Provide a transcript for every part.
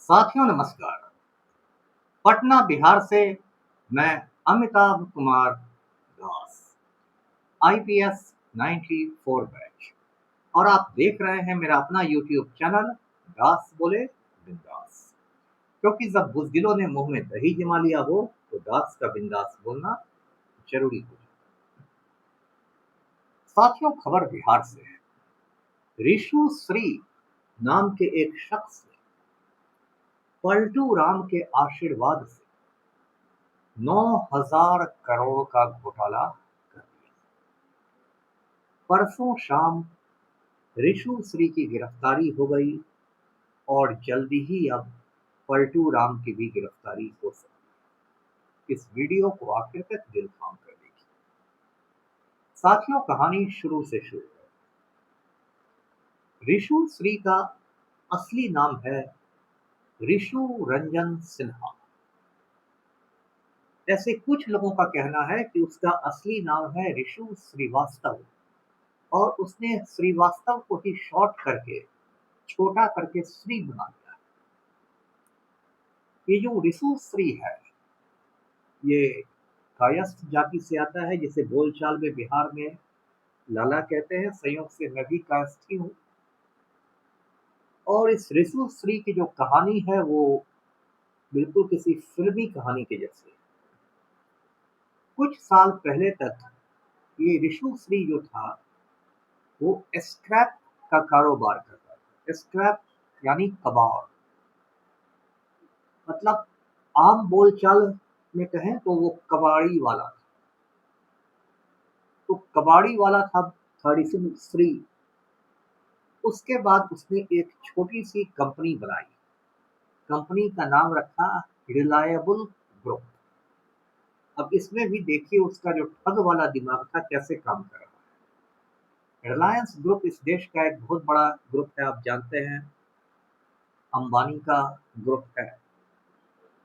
साथियों नमस्कार। पटना बिहार से मैं अमिताभ कुमार दास, आईपीएस 94 बैच, और आप देख रहे हैं मेरा अपना यूट्यूब चैनल दास बोले बिंदास। क्योंकि जब बुजदिलों ने मुंह में दही जमा लिया हो तो दास का बिंदास बोलना जरूरी हो जाता है। साथियों, खबर बिहार से है। ऋषु श्री नाम के एक शख्स ने पलटू राम के आशीर्वाद से 9,000 करोड़ का घोटाला कर दिया। परसों शाम ऋषु श्री की गिरफ्तारी हो गई और जल्दी ही अब पलटू राम की भी गिरफ्तारी हो सकती है। इस वीडियो को आखिर तक दिल थाम कर देखिए। साथियों, कहानी शुरू से शुरू है। ऋषु श्री का असली नाम है ऋषु रंजन सिन्हा। ऐसे कुछ लोगों का कहना है कि उसका असली नाम है ऋषु श्रीवास्तव, और उसने श्रीवास्तव को ही शॉर्ट करके छोटा करके श्री बना दिया। ये जो ऋषु श्री है, ये कायस्थ जाति से आता है, जिसे बोलचाल में बिहार में लाला कहते हैं। संयोग से मैं भी कायस्थ ही हूँ। और इस ऋषु श्री की जो कहानी है वो बिल्कुल किसी फिल्मी कहानी के जैसी है। कुछ साल पहले तक ये ऋषु श्री जो था वो स्क्रैप का कारोबार करता था। स्क्रैप यानी कबाड़, मतलब आम बोलचाल में कहें तो वो कबाड़ी वाला था। तो कबाड़ी वाला था ऋषु श्री। उसके बाद उसने एक छोटी सी कंपनी बनाई। कंपनी का नाम रखा रिलायबल ग्रुप। अब इसमें भी देखिए उसका जो ठग वाला दिमाग था कैसे काम कर रहा है। रिलायंस ग्रुप इस देश का एक बहुत बड़ा ग्रुप है, आप जानते हैं, अंबानी का ग्रुप है।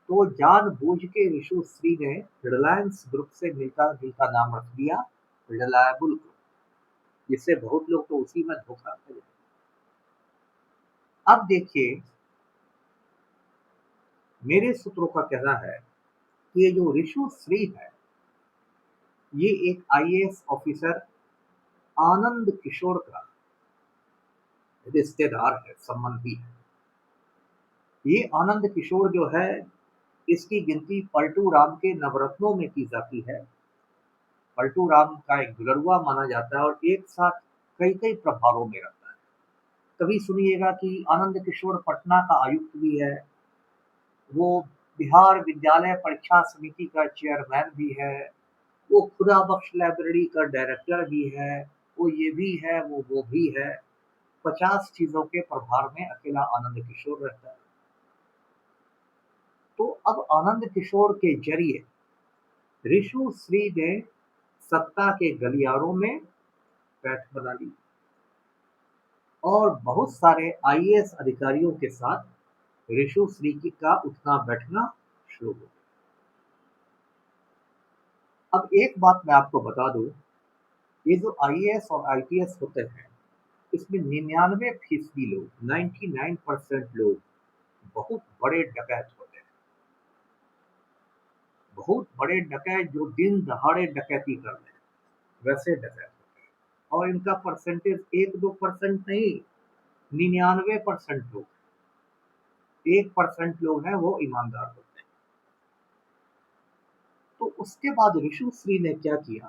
तो जानबूझ के ऋषु श्री ने रिलायंस ग्रुप से मिलता जुलता नाम रख दिया रिलायबल ग्रुप, जिससे बहुत लोग तो उसी में धोखा खा। अब देखिए, मेरे सूत्रों का कहना है कि ये जो ऋषु श्री है ये एक आईएएस ऑफिसर आनंद किशोर का रिश्तेदार है, संबंधी है। ये आनंद किशोर जो है, इसकी गिनती पलटू राम के नवरत्नों में की जाती है। पलटू राम का एक दुलरुआ माना जाता है और एक साथ कई कई प्रभारों में रहता है। कभी सुनिएगा कि आनंद किशोर पटना का आयुक्त भी है, वो बिहार विद्यालय परीक्षा समिति का चेयरमैन भी है, वो खुदा बख्श लाइब्रेरी का डायरेक्टर भी है, वो ये भी है, वो भी है। 50 चीजों के प्रभार में अकेला आनंद किशोर रहता है। तो अब आनंद किशोर के जरिए ऋषु श्री ने सत्ता के गलियारों में बैठ बना ली और बहुत सारे आईएएस अधिकारियों के साथ ऋषु श्री की का उठना बैठना शुरू हो गया। अब एक बात मैं आपको बता दूं, ये जो आईएएस और आईपीएस होते हैं, इसमें 99% लोग, 99% लोग बहुत बड़े डकैत होते हैं। बहुत बड़े डकैत जो दिन दहाड़े डकैती कर रहे हैं, वैसे डकैत होते हैं। और इनका परसेंटेज 1-2% नहीं, 99% लोग, 1% लोग हैं वो ईमानदार होते हैं। तो उसके बाद ऋषु श्री ने क्या किया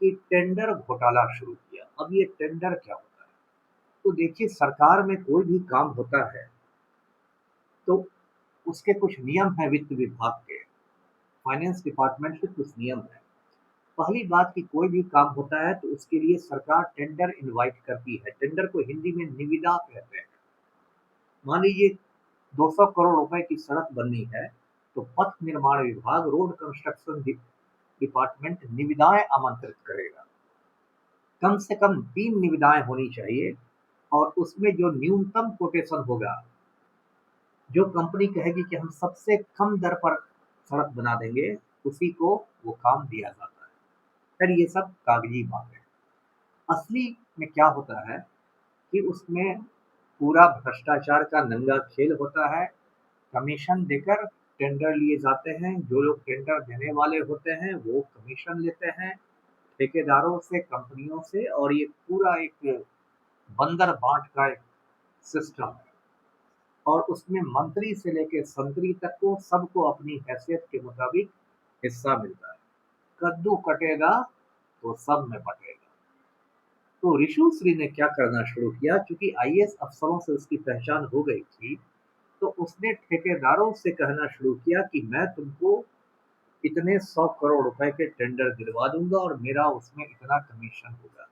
कि टेंडर घोटाला शुरू किया। अब ये टेंडर क्या होता है? तो देखिए, सरकार में कोई भी काम होता है तो उसके कुछ नियम है। वित्त विभाग के, फाइनेंस डिपार्टमेंट के कुछ नियम है। पहली बात कि कोई भी काम होता है तो उसके लिए सरकार टेंडर इनवाइट करती है। टेंडर को हिंदी में निविदा कहते हैं। मान लीजिए 200 करोड़ रुपए की सड़क बननी है तो पथ निर्माण विभाग, रोड कंस्ट्रक्शन डिपार्टमेंट निविदाएं आमंत्रित करेगा। कम से कम 3 निविदाएं होनी चाहिए और उसमें जो न्यूनतम कोटेशन होगा, जो कंपनी कहेगी कि हम सबसे कम दर पर सड़क बना देंगे, उसी को वो काम दिया जाता है। फिर ये सब कागजी बात है। असली में क्या होता है कि उसमें पूरा भ्रष्टाचार का नंगा खेल होता है। कमीशन देकर टेंडर लिए जाते हैं। जो लोग टेंडर देने वाले होते हैं वो कमीशन लेते हैं ठेकेदारों से, कंपनियों से, और ये पूरा एक बंदर बांट का एक सिस्टम है। और उसमें मंत्री से लेकर संतरी तक को सबको अपनी हैसियत के मुताबिक हिस्सा मिलता है। कद्दू कटेगा तो सब में बटेगा। तो ऋषु श्री ने क्या करना शुरू किया, क्योंकि आईएएस अफसरों से उसकी पहचान हो गई थी, तो उसने ठेकेदारों से कहना शुरू किया कि मैं तुमको इतने 100 करोड़ रुपए के टेंडर दिलवा दूंगा और मेरा उसमें इतना कमीशन होगा।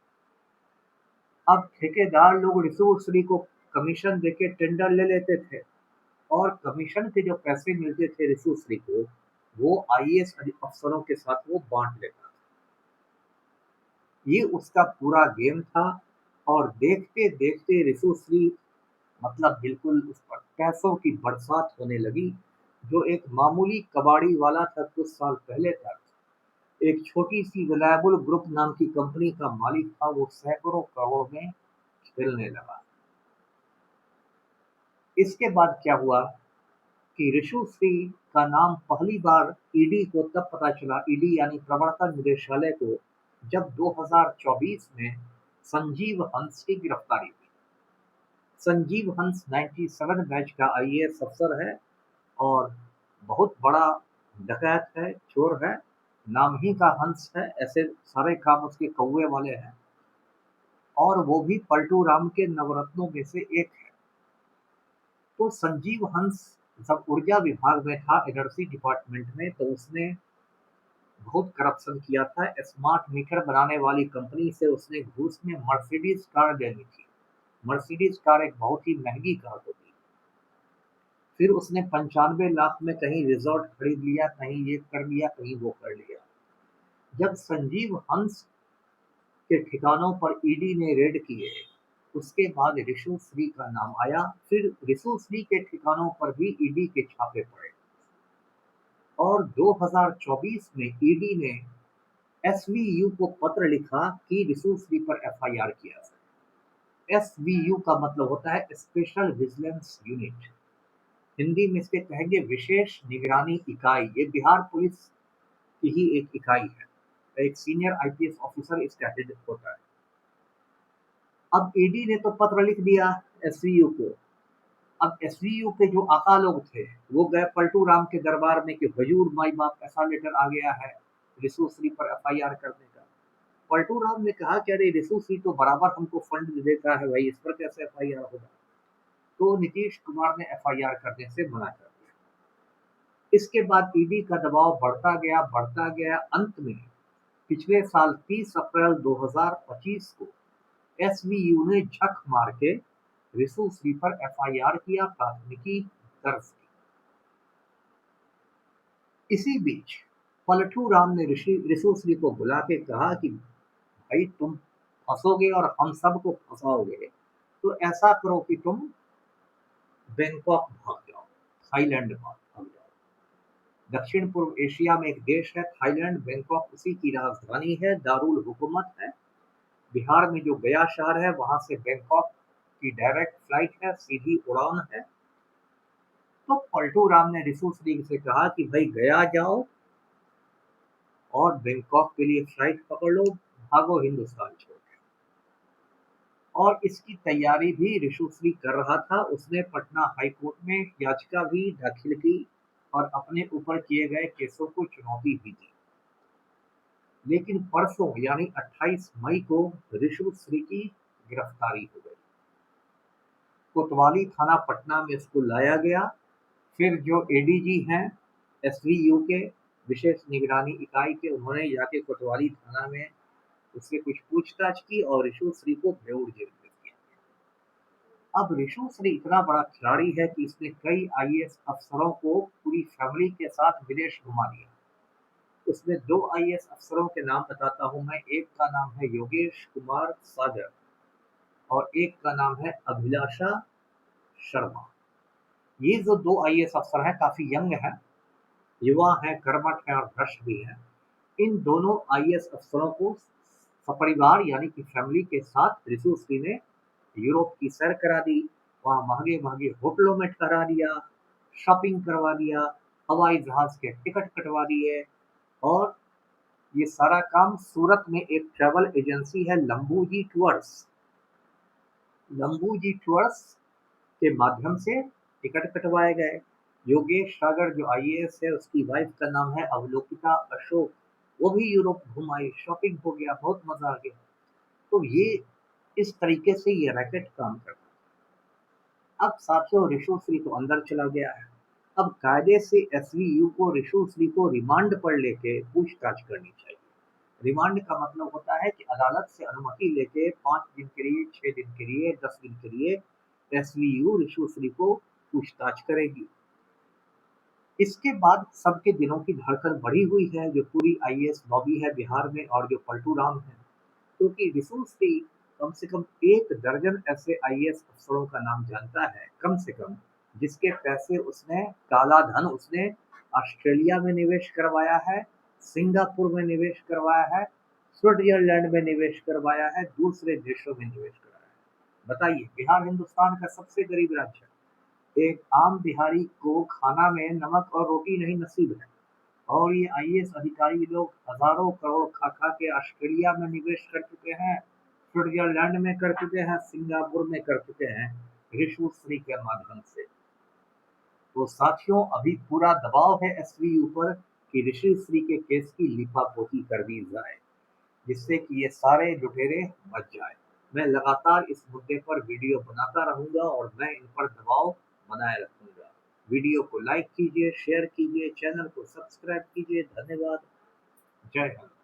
अब ठेकेदार लोग ऋषु श्री को कमीशन देके टेंडर ले लेते थे, और कमीशन के जो पैसे मिलते थे ऋषु श्री को, वो आईएएस अफसरों के साथ वो बांट लेता था। ये उसका पूरा गेम था। और देखते देखते ऋषु श्री मतलब बिल्कुल उस पर पैसों की बरसात होने लगी। जो एक मामूली कबाड़ी वाला था कुछ साल पहले तक, एक छोटी सी रिलायबल ग्रुप नाम की कंपनी का मालिक था, वो सैकड़ों करोड़ में खेलने लगा। इसके बाद क्या हुआ कि ऋषु श्री का नाम पहली बार ईडी को तब पता चला, ईडी यानी प्रवर्तन निदेशालय को, जब 2024 में संजीव हंस की गिरफ्तारी हुई। संजीव हंस 97 बैच का आईएएस अफसर है और बहुत बड़ा डकैत है, चोर है। नाम ही का हंस है, ऐसे सारे काम उसके कौवे वाले हैं। और वो भी पलटू राम के नवरत्नों में से एक है। तो संजीव हंस जब ऊर्जा विभाग में था, एनर्जी डिपार्टमेंट में, तो उसने बहुत करप्शन किया था। स्मार्ट मीटर बनाने वाली कंपनी से उसने घूस में मर्सिडीज कार लेनी थी। मर्सिडीज कार एक बहुत ही महंगी कार होती है। फिर उसने 95 लाख में कहीं रिजॉर्ट खरीद लिया, कहीं ये कर लिया, कहीं वो कर लिया। जब संजीव हंस के ठिकानों पर ईडी ने रेड किए, उसके बाद ऋषु श्री का नाम आया। फिर ऋषु श्री के ठिकानों पर भी ईडी के छापे पड़े। और 2024 में ईडी ने एसवीयू को पत्र लिखा कि ऋषु श्री पर एफआईआर किया जाए। एसवीयू का मतलब होता है स्पेशल विजिलेंस यूनिट। हिंदी में इसके कहेंगे विशेष निगरानी इकाई। ये बिहार पुलिस की ही एक इकाई है। एक सीनियर आईपीएस ऑफिसर इसका हेड होता है। अब ईडी ने तो पत्र लिख दिया एसवीयू को। अब एसवीयू के जो आका लोग थे वो गए पलटू राम के दरबार में कि हुजूर माई बाप ऐसा लेटर आ गया है ऋषु श्री पर एफआईआर करने का। पलटू राम ने कहा कि अरे ऋषु श्री तो बराबर हमको फंड देता है भाई, इस पर कैसे एफआईआर होगा। तो नीतीश कुमार ने एफआईआर करने से मना कर दिया। इसके बाद ईडी का दबाव बढ़ता गया। अंत में पिछले साल 30 अप्रैल 2025 को एसवीयू ने झक मार के ऋषु श्री पर एफआईआर किया, प्राथमिकी दर्ज की। इसी बीच पलटू राम ने ऋषु श्री को बुला के कहा कि भाई तुम फंसोगे और हम सबको फंसाओगे, तो ऐसा करो कि तुम बैंकॉक भाग जाओ, थाईलैंड भाग जाओ। दक्षिण पूर्व एशिया में एक देश है थाईलैंड, बैंकॉक उसी की राजधानी है, दारुल हुकूमत है। बिहार में जो गया शहर है वहां से बैंकॉक की डायरेक्ट फ्लाइट है, सीधी उड़ान है। तो पलटू राम ने ऋषु श्री से कहा कि भाई गया जाओ और बैंकॉक के लिए फ्लाइट पकड़ लो, भागो हिंदुस्तान छोड़। और इसकी तैयारी भी ऋषु श्री कर रहा था। उसने पटना हाईकोर्ट में याचिका भी दाखिल की और अपने ऊपर किए गए केसों को चुनौती भी दी। लेकिन परसों यानी 28 मई को ऋषु श्री की गिरफ्तारी हो गई। कोतवाली थाना पटना में इसको लाया गया। फिर जो एडीजी हैं एसवीयू के, विशेष निगरानी इकाई के, उन्होंने जाके कोतवाली थाना में उससे कुछ पूछताछ की और ऋषु श्री को बेऊर जेल में किया। अब ऋषु श्री इतना बड़ा खिलाड़ी है कि इसने कई आईएएस अफसरों को पूरी फैमिली के साथ विदेश घुमा दिया। उसमें 2 आईएएस अफसरों के नाम बताता हूं मैं। एक का नाम है योगेश कुमार सागर और एक का नाम है अभिलाषा शर्मा। ये जो 2 आईएएस अफसर हैं काफी यंग हैं, युवा हैं, कर्मठ हैं और भ्रष्ट भी हैं। इन दोनों आईएएस अफसरों को सपरिवार यानी कि फैमिली के साथ ऋषु श्री ने यूरोप की सैर करा दी। वहां महंगे महंगे होटलों में ठहरा दिया, शॉपिंग करवा दिया, हवाई जहाज के टिकट कटवा दिए। और ये सारा काम सूरत में एक ट्रैवल एजेंसी है लंबूजी टूर्स, लंबूजी टूर्स के माध्यम से टिकट कटवाए गए। योगेश सागर जो आईएएस है, उसकी वाइफ का नाम है अवलोकिता अशोक, वो भी यूरोप घूम आई, शॉपिंग हो गया, बहुत मजा आ गया। तो ये इस तरीके से ये रैकेट काम करता है। अब साथियों ऋषु श्री तो अंदर चला गया है। अब कायदे से एसवीयू को ऋषु श्री को रिमांड पर लेके पूछताछ करनी चाहिए। रिमांड का मतलब होता है कि अदालत से अनुमति लेके 5 दिन के लिए, 6 दिन के लिए, 10 दिन के लिए एसवीयू ऋषु श्री को पूछताछ करेगी। इसके बाद सबके दिलों की धड़कन बढ़ी हुई है, जो पूरी आईएएस लॉबी है बिहार में और जो पलटू राम है, क्योंकि ऋषु श्री कम से कम 1 दर्जन ऐसे आईएएस अफसरों का नाम जानता है, कम से कम, जिसके पैसे उसने, काला धन उसने ऑस्ट्रेलिया में निवेश करवाया है, सिंगापुर में निवेश करवाया है, स्विट्जरलैंड में निवेश करवाया है, दूसरे देशों में निवेश कराया है। बताइए, बिहार हिंदुस्तान का सबसे गरीब राज्य है। एक आम बिहारी को खाना में नमक और रोटी नहीं नसीब है, और ये आईएएस अधिकारी लोग हजारों करोड़ खा खा के ऑस्ट्रेलिया में निवेश कर चुके हैं, स्विट्जरलैंड में कर चुके हैं, सिंगापुर में कर चुके हैं, ऋषु श्री के माध्यम से। तो साथियों अभी पूरा दबाव है एसवीयू पर कि ऋषि श्री के केस की लिपापोती कर दी जाए, जिससे कि ये सारे लुटेरे बच जाए। मैं लगातार इस मुद्दे पर वीडियो बनाता रहूंगा और मैं इन पर दबाव बनाए रखूंगा। वीडियो को लाइक कीजिए, शेयर कीजिए, चैनल को सब्सक्राइब कीजिए। धन्यवाद। जय हिंद।